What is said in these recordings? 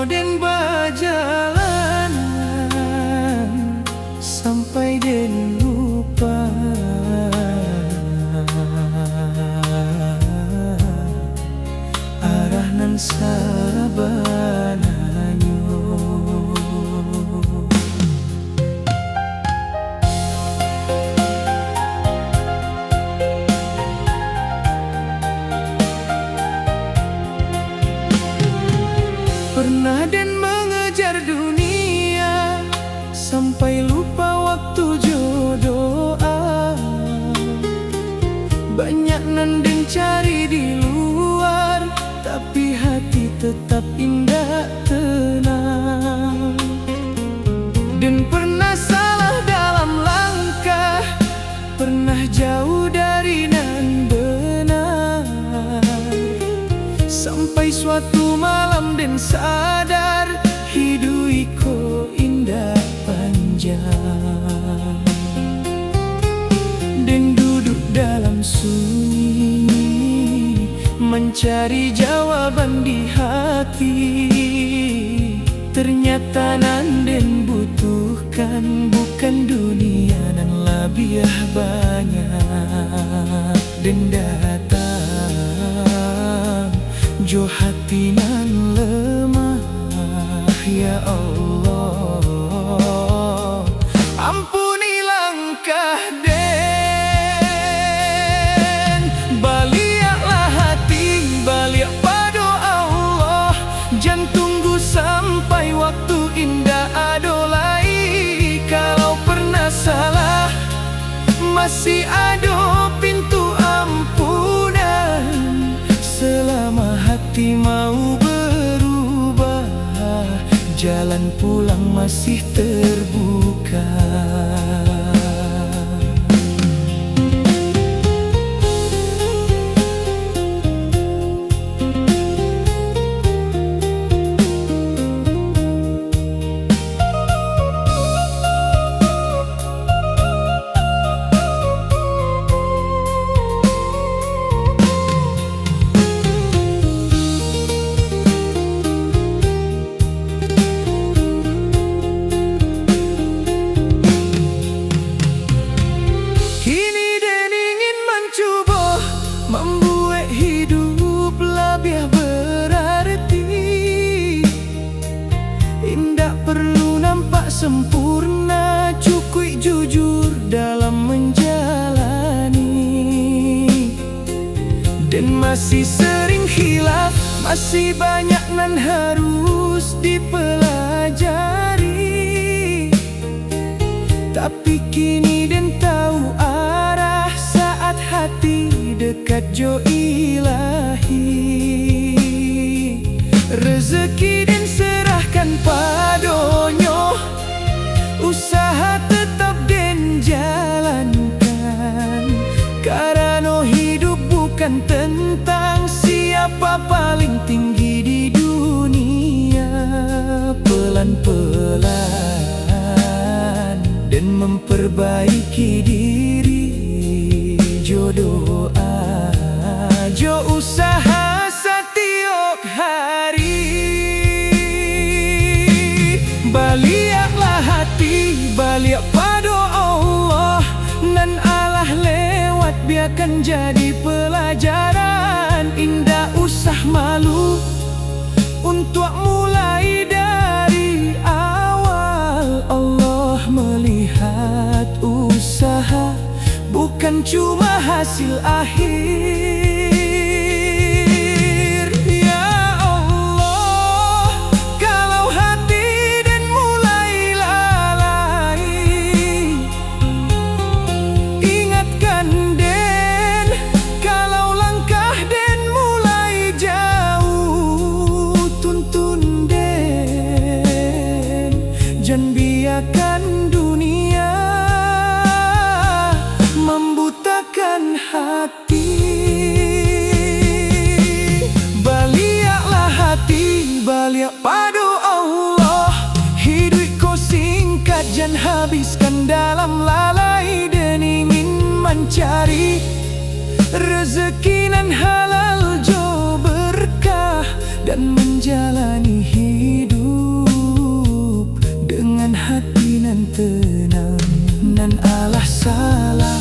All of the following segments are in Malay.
Den bajalanan sampai den lupa arah nan sabananyo. Pernah den mengejar dunia sampai lupa waktu jodoh. Banyak nan den cari di luar, tapi hati tetap indah tenang. Dan pernah salah dalam langkah, pernah jauh dari nan benar, sampai suatu malam den sadar hidup iko indah panjang. Den duduk dalam sunyi mencari jawaban di hati. Ternyata nan den butuhkan bukan dunia nan lebih banyak. Den datang jo hati nan lemah, ya Allah ampuni langkah den. Baliaklah hati, balik pada Allah. Jangan tunggu sampai waktu indah adolai. Kalau pernah salah masih ada pintu ampunan. Selama hati mau berubah, jalan pulang masih terbuka. Membuat hidup lebih berarti. Indah perlu nampak sempurna, cukup jujur dalam menjalani. Dan masih sering khilaf, masih banyak nan harus dipelajari. Tapi kini den tahu arah saat hati dekat jo ilahi. Rezeki den serahkan padonyo, usaha tetap den jalankan. Karena hidup bukan tentang siapa paling tinggi di dunia. Pelan-pelan dan memperbaiki diri, jodoh jo usaha setiap hari. Baliaklah hati, balik pada Allah. Nan Allah lewat biarkan jadi pelajaran. Indah usah malu untuk mulai dari awal. Allah melihat usaha, bukan cuma hasil akhir. Ya Allah, kalau hati dan mulai lalai, ingatkan den dan hati. Baliaklah hati, baliak padu Allah. Hidup ko singkat, jangan habiskan dalam lalai dan ingin mencari rezeki nan halal jo berkah, dan menjalani hidup dengan hati nan tenang. Nan alah salah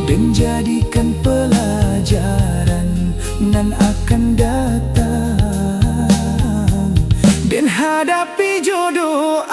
dan jadikan pelajaran nan akan datang, dan hadapi jodoh